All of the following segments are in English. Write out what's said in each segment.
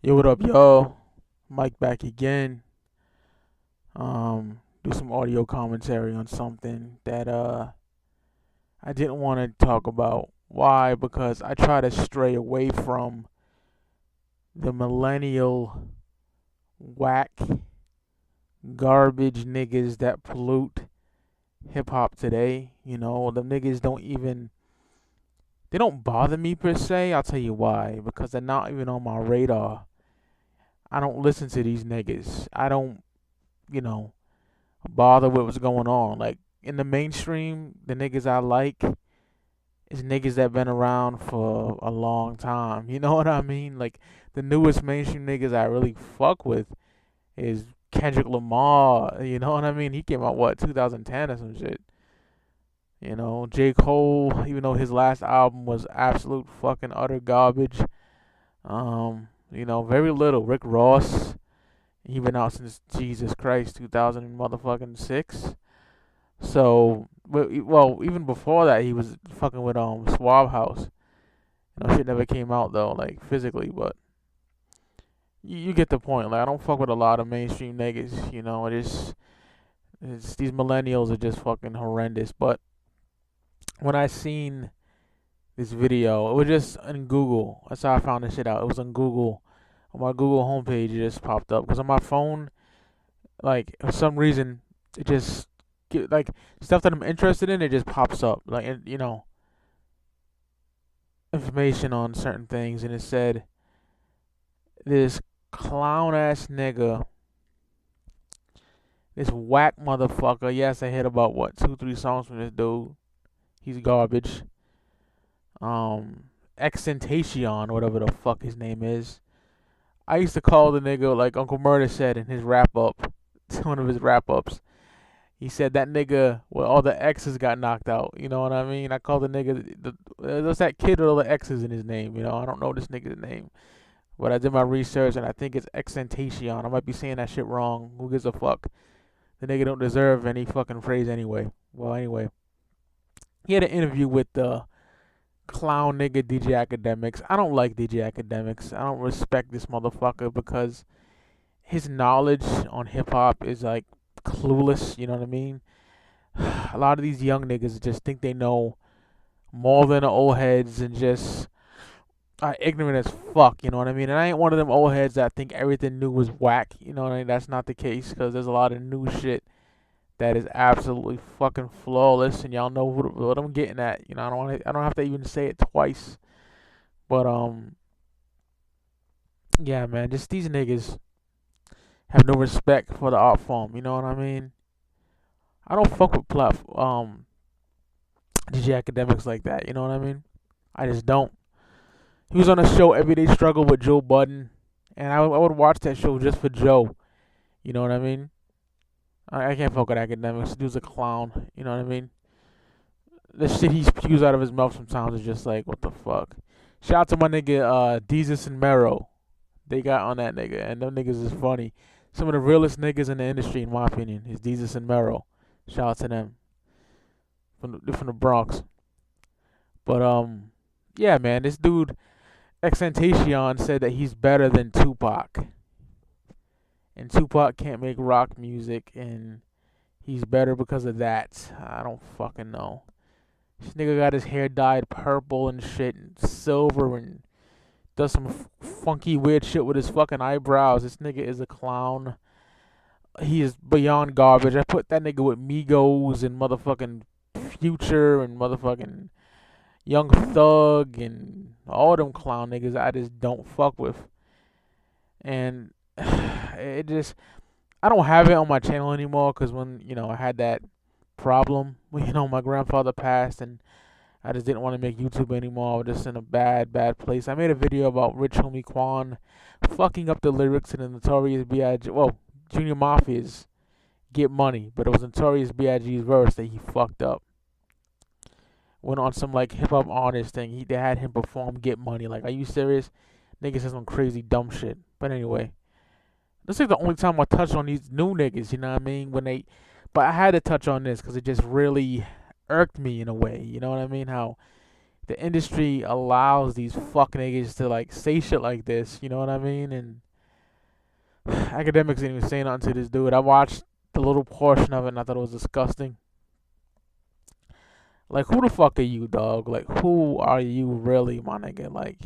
Yo, what up, yo? Mike back again. Do some audio commentary on something that I didn't want to talk about. Why? Because I try to stray away from the millennial whack garbage niggas that pollute hip hop today. The niggas they don't bother me per se. I'll tell you why. Because they're not even on my radar. I don't listen to these niggas. I don't, you know, bother with what's going on. Like in the mainstream, the niggas I like is niggas that been around for a long time. You know what I mean? Like the newest mainstream niggas I really fuck with is Kendrick Lamar. You know what I mean? He came out 2010 or some shit. J. Cole, even though his last album was absolute fucking utter garbage. Very little. Rick Ross, he been out since Jesus Christ 2000 motherfucking 6. So, well, even before that, he was fucking with Swab House. Shit never came out though, like physically, but you get the point. Like, I don't fuck with a lot of mainstream niggas. It's these millennials are just fucking horrendous. But when I seen this video, it was just in Google. That's how I found this shit out. It was on Google, on my Google homepage. It just popped up because on my phone, like for some reason, it just like stuff that I'm interested in. It just pops up, like information on certain things, and it said this clown ass nigga, this whack motherfucker. Yes, I heard about 2, 3 songs from this dude. He's garbage. XXXTentacion, whatever the fuck his name is. I used to call the nigga, like Uncle Murder said in his wrap up, one of his wrap ups. He said that nigga, well, all the X's got knocked out. You know what I mean? I call the nigga, there's that kid with all the X's in his name. I don't know this nigga's name. But I did my research and I think it's XXXTentacion. I might be saying that shit wrong. Who gives a fuck? The nigga don't deserve any fucking phrase anyway. Well, anyway. He had an interview with the clown nigga DJ Academics. I don't like DJ Academics. I don't respect this motherfucker because his knowledge on hip hop is like clueless, you know what I mean? A lot of these young niggas just think they know more than the old heads and just are ignorant as fuck, you know what I mean? And I ain't one of them old heads that think everything new was whack, you know what I mean? That's not the case because there's a lot of new shit that is absolutely fucking flawless, and y'all know what I'm getting at. I don't have to even say it twice. But yeah, man, just these niggas have no respect for the art form. You know what I mean? I don't fuck with DJ Academics like that. You know what I mean? I just don't. He was on a show, Everyday Struggle with Joe Budden, and I would watch that show just for Joe. You know what I mean? I can't fuck with Academics. This dude's a clown. You know what I mean? The shit he spews out of his mouth sometimes is just like, what the fuck? Shout out to my nigga Deezus and Mero. They got on that nigga, and them niggas is funny. Some of the realest niggas in the industry, in my opinion, is Deezus and Mero. Shout out to them from the Bronx. But yeah, man, this dude XXXTentacion said that he's better than Tupac, and Tupac can't make rock music, and he's better because of that. I don't fucking know. This nigga got his hair dyed purple and shit, and silver, and does some funky weird shit with his fucking eyebrows. This nigga is a clown. He is beyond garbage. I put that nigga with Migos and motherfucking Future and motherfucking Young Thug and all them clown niggas I just don't fuck with. And it just, I don't have it on my channel anymore because when, I had that problem, my grandfather passed and I just didn't want to make YouTube anymore. I was just in a bad place. I made a video about Rich Homie Quan fucking up the lyrics in the Notorious B.I.G. Well, Junior Mafia's Get Money, but it was Notorious B.I.G.'s verse that he fucked up. Went on some like hip hop artist thing. They had him perform Get Money. Like, are you serious? Niggas said some crazy dumb shit. But anyway, this is the only time I touch on these new niggas. You know what I mean? But I had to touch on this because it just really irked me in a way. You know what I mean? How the industry allows these fuck niggas to like say shit like this. You know what I mean? And academics didn't even say nothing to this dude. I watched the little portion of it and I thought it was disgusting. Like, who the fuck are you, dog? Like, who are you really, my nigga? Like,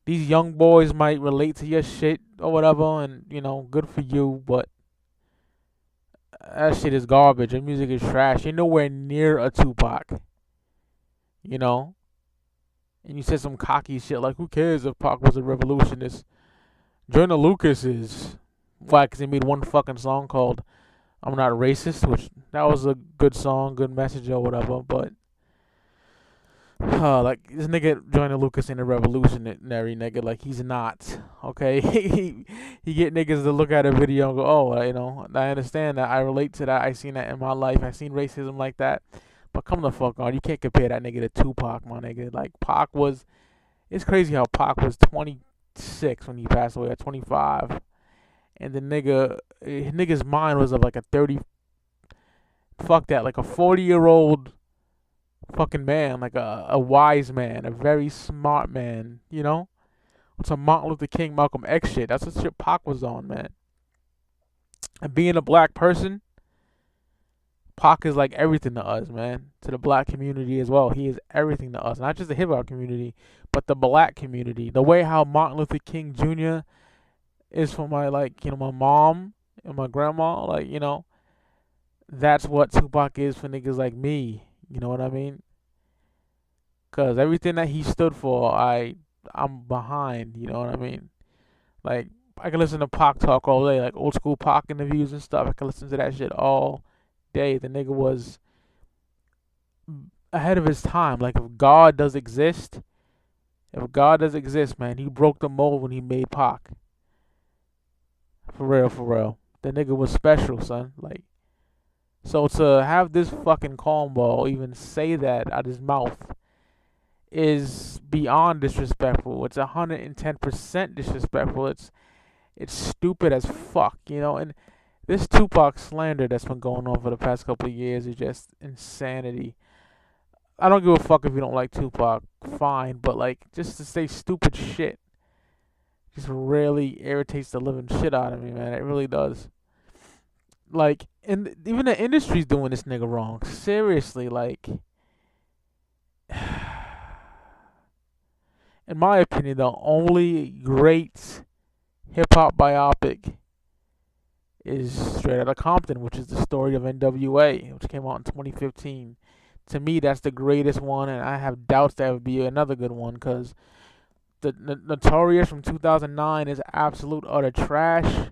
these young boys might relate to your shit or whatever, and, you know, good for you, but that shit is garbage. Your music is trash. You're nowhere near a Tupac, you know? And you said some cocky shit like, who cares if Pac was a revolutionist? Joyner Lucas is. Why? Because he made one fucking song called I'm Not Racist, which that was a good song, good message or whatever, but like this nigga Joyner Lucas ain't a revolutionary nigga, like he's not. Okay, he get niggas to look at a video and go, oh, you know, I understand that, I relate to that, I seen that in my life, I seen racism like that, but come the fuck on, you can't compare that nigga to Tupac, my nigga. Like Pac was, it's crazy how Pac was 26 when he passed away, at 25. And the nigga's mind was of like a 30, fuck that, like a 40-year-old fucking man, like a wise man, a very smart man, you know? It's some Martin Luther King, Malcolm X shit. That's what shit Pac was on, man. And being a black person, Pac is like everything to us, man. To the black community as well. He is everything to us. Not just the hip hop community, but the black community. The way how Martin Luther King Jr. is for my, like, you know, my mom and my grandma, like, you know, that's what Tupac is for niggas like me, you know what I mean? Cause everything that he stood for, I'm behind, you know what I mean? Like, I can listen to Pac talk all day, like old school Pac interviews and stuff. I can listen to that shit all day. The nigga was ahead of his time. Like, if God does exist, man, he broke the mold when he made Pac. For real, for real. The nigga was special, son. Like, so to have this fucking cornball even say that out his mouth is beyond disrespectful. It's 110% disrespectful. It's stupid as fuck, you know. And this Tupac slander that's been going on for the past couple of years is just insanity. I don't give a fuck if you don't like Tupac, fine, but like, just to say stupid shit just really irritates the living shit out of me, man. It really does. Like, and even the industry's doing this nigga wrong. Seriously, like, in my opinion, the only great hip hop biopic is Straight Outta Compton, which is the story of NWA, which came out in 2015. To me, that's the greatest one, and I have doubts there would be another good one, because the Notorious from 2009 is absolute utter trash,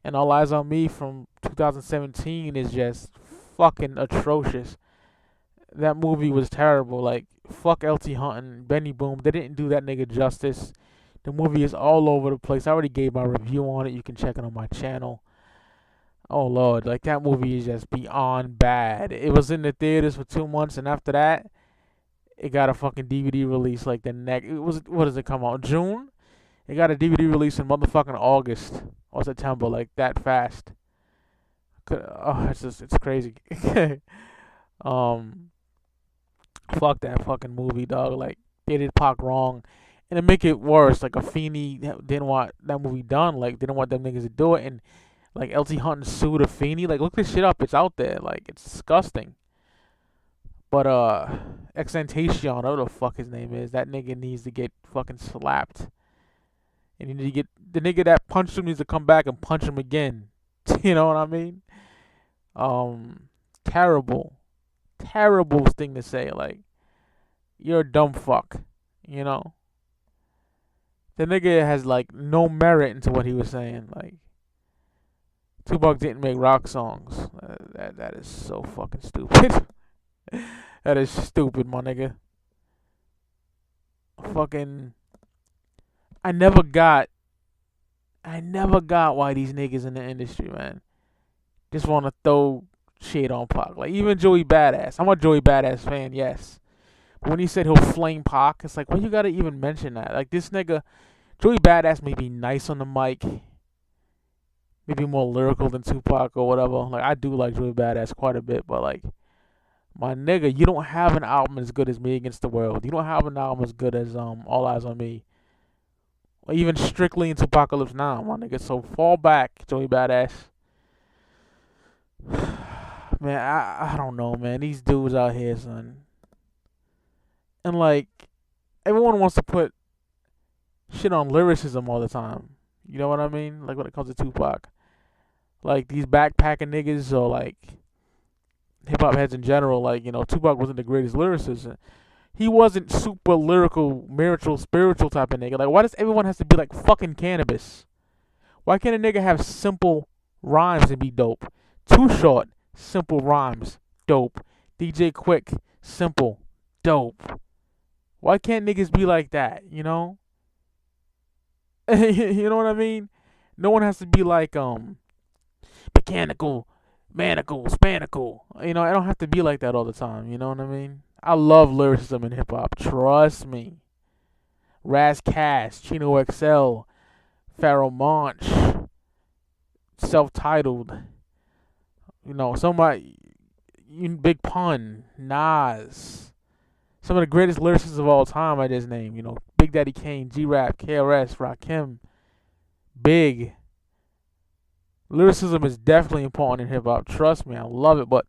and All Eyes on Me from 2017 is just fucking atrocious. That movie was terrible. Like, fuck LT Hunt and Benny Boom. They didn't do that nigga justice. The movie is all over the place. I already gave my review on it. You can check it on my channel. Oh, Lord. Like, that movie is just beyond bad. It was in the theaters for 2 months, and after that, it got a fucking DVD release like the next. It was, what does it come out? June? It got a DVD release in motherfucking August or September, like that fast. It's crazy. Fuck that fucking movie, dog. Like, they did Pac wrong. And to make it worse, like, Afeni didn't want that movie done. Like, didn't want them niggas to do it. And, like, LT Hunt sued Afeni. Like, look this shit up. It's out there. Like, it's disgusting. But, XXXTentacion, whatever the fuck his name is, that nigga needs to get fucking slapped. And you need to get, the nigga that punched him needs to come back and punch him again. You know what I mean? Terrible thing to say. Like, you're a dumb fuck, you know. The nigga has like no merit into what he was saying. Like, Tupac didn't make rock songs. That is so fucking stupid. That is stupid, my nigga. Fucking, I never got why these niggas in the industry, man, just want to throw shade on Pac. Like, even Joey Badass. I'm a Joey Badass fan, yes. But when he said he'll flame Pac, it's like, why you gotta even mention that? Like, this nigga, Joey Badass may be nice on the mic, maybe more lyrical than Tupac or whatever. Like, I do like Joey Badass quite a bit, but like, My nigga, you don't have an album as good as Me Against the World. You don't have an album as good as All Eyes on Me. Or even Strictly into Apocalypse Now, my nigga. So fall back, Joey Badass. Man, I don't know, man. These dudes out here, son. And like, everyone wants to put shit on lyricism all the time. You know what I mean? Like when it comes to Tupac. Like these backpacking niggas or like hip hop heads in general, like, Tupac wasn't the greatest lyricist. He wasn't super lyrical, spiritual type of nigga. Like, why does everyone has to be like fucking Cannabis? Why can't a nigga have simple rhymes and be dope? Too Short, simple rhymes, dope. DJ Quick, simple, dope. Why can't niggas be like that, you know? You know what I mean? No one has to be like, mechanical, manical, spanical. I don't have to be like that all the time, you know what I mean? I love lyricism in hip hop, trust me. Raz Cass, Chino XL, Pharoah Monch, Self-Titled, somebody, Big Pun, Nas. Some of the greatest lyricists of all time I just named, Big Daddy Kane, G-Rap, KRS, Rakim, Big. Lyricism is definitely important in hip hop. Trust me, I love it. But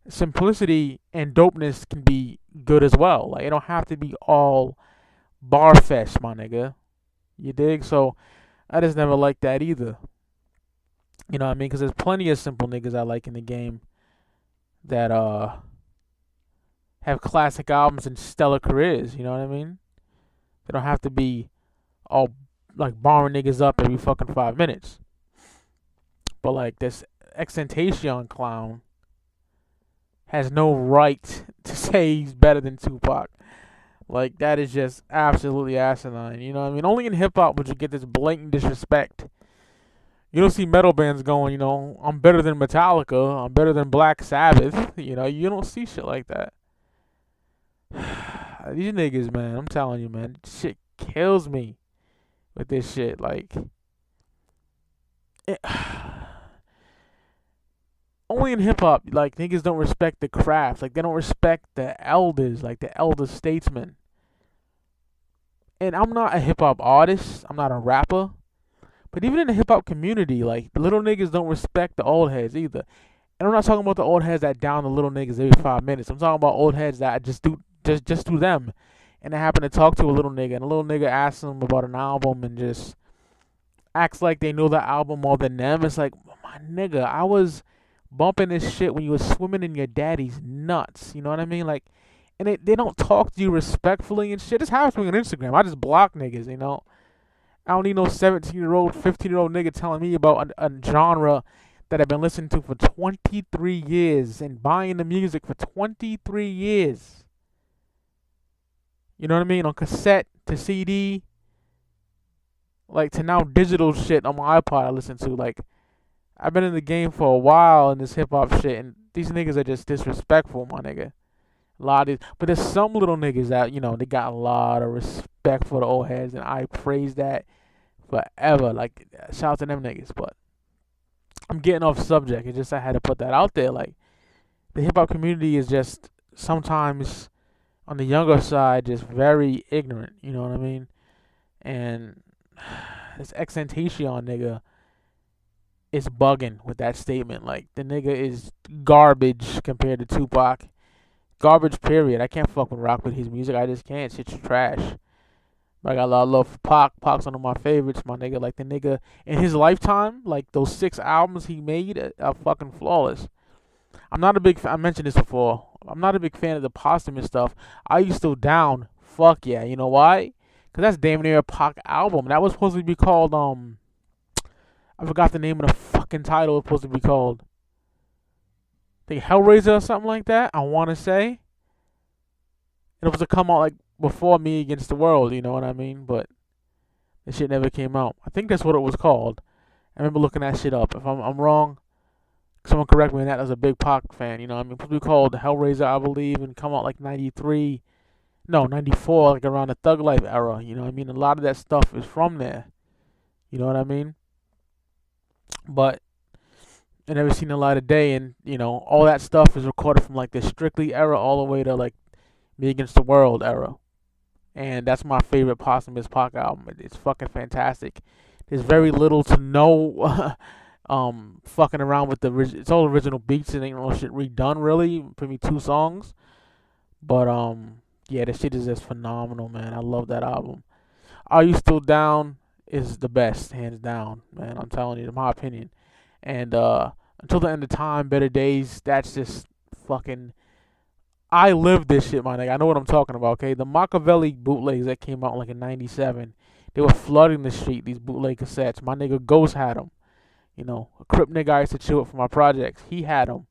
simplicity and dopeness can be good as well. Like, it don't have to be all bar fest, my nigga. You dig? So I just never liked that either. You know what I mean? Because there's plenty of simple niggas I like in the game that have classic albums and stellar careers. You know what I mean? They don't have to be all like barring niggas up every fucking 5 minutes. But like this XXXTentacion clown has no right to say he's better than Tupac. Like, that is just absolutely asinine. You know what I mean? Only in hip hop would you get this blatant disrespect. You don't see metal bands going, I'm better than Metallica, I'm better than Black Sabbath. You don't see shit like that. These niggas, man, I'm telling you, man, shit kills me with this shit. Like, only in hip hop, like, niggas don't respect the craft. Like, they don't respect the elders, like the elder statesmen. And I'm not a hip hop artist, I'm not a rapper. But even in the hip hop community, like, the little niggas don't respect the old heads either. And I'm not talking about the old heads that down the little niggas every 5 minutes. I'm talking about old heads that just do them. And I happen to talk to a little nigga, and a little nigga asks them about an album and just acts like they know the album more than them. It's like, my nigga, I was bumping this shit when you was swimming in your daddy's nuts. You know what I mean? Like, and they don't talk to you respectfully and shit. This happens to me on Instagram. I just block niggas, I don't need no 17-year-old, 15-year-old nigga telling me about a genre that I've been listening to for 23 years and buying the music for 23 years. You know what I mean? On cassette to CD, like, to now digital shit on my iPod I listen to. Like, I've been in the game for a while in this hip hop shit, and these niggas are just disrespectful, my nigga. But there's some little niggas that, they got a lot of respect for the old heads, and I praise that forever. Like, shout out to them niggas. But I'm getting off subject. It's just I had to put that out there. Like, the hip hop community is just sometimes on the younger side just very ignorant. You know what I mean? And this XXXTentacion nigga is bugging with that statement. Like, the nigga is garbage compared to Tupac. Garbage, period. I can't fucking rock with his music. I just can't. Shit's trash. But I got a lot of love for Pac. Pac's one of my favorites, my nigga. Like, the nigga, in his lifetime, like, those 6 albums he made are fucking flawless. I'm not a big fan. I mentioned this before. I'm not a big fan of the posthumous stuff. I used to down. Fuck yeah. You know why? Because that's damn near a Pac album. That was supposed to be called, I forgot the name of the fucking title. It was supposed to be called, I think, Hellraiser or something like that, I want to say. And it was to come out, like, before Me Against the World, you know what I mean? But this shit never came out. I think that's what it was called. I remember looking that shit up. If I'm wrong, someone correct me on that. I was a big Pac fan, you know what I mean? It was supposed to be called Hellraiser, I believe, and come out like 93. No, 94, like around the Thug Life era, you know what I mean? A lot of that stuff is from there. You know what I mean? But and never seen the light of day. And all that stuff is recorded from like the Strictly era all the way to like Me Against the World era. And that's my favorite Posthumous Pac album. It's fucking fantastic. There's very little to no fucking around with it's all original beats and ain't no shit redone really. Maybe 2 songs. But yeah, this shit is just phenomenal, man. I love that album. Are You Still Down is the best, hands down, man. I'm telling you, in my opinion. And Until the End of Time, Better Days, that's just fucking. I lived this shit, my nigga. I know what I'm talking about, okay? The Machiavelli bootlegs that came out like in '97, they were flooding the street, these bootleg cassettes. My nigga Ghost had them. A Crip nigga I used to chill with for my projects. He had them.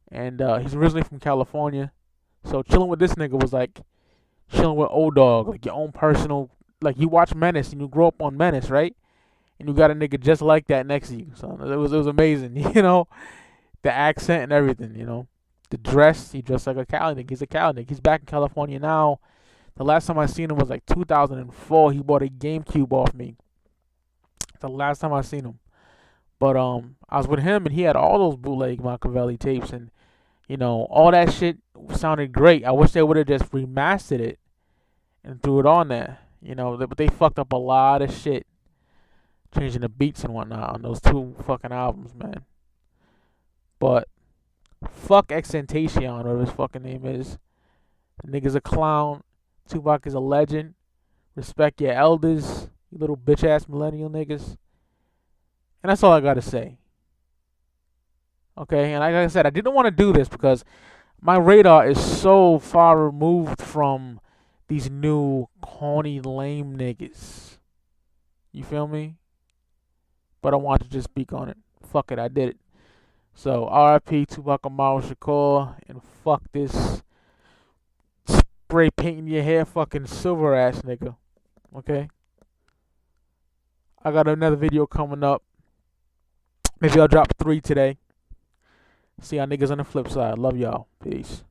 And he's originally from California. So chilling with this nigga was like chilling with old dog, like your own personal. Like you watch Menace and you grow up on Menace, right? And you got a nigga just like that next to you. So it was amazing, the accent and everything, the dress. He dressed like a Cali nigga. He's a Cali nigga. He's back in California now. The last time I seen him was like 2004. He bought a GameCube off me. The last time I seen him. But I was with him and he had all those bootleg Machiavelli tapes and all that shit sounded great. I wish they would have just remastered it and threw it on there. But they fucked up a lot of shit, changing the beats and whatnot on those 2 fucking albums, man. But fuck XXXTentacion, whatever his fucking name is. The nigga's a clown. Tupac is a legend. Respect your elders, you little bitch ass millennial niggas. And that's all I gotta say. Okay, and like I said, I didn't want to do this because my radar is so far removed from these new corny lame niggas. You feel me? But I wanted to just speak on it. Fuck it, I did it. So R.I.P. Tupac Amaru Shakur, and fuck this spray painting your hair fucking silver ass nigga. Okay? I got another video coming up. Maybe I'll drop 3 today. See y'all niggas on the flip side. Love y'all. Peace.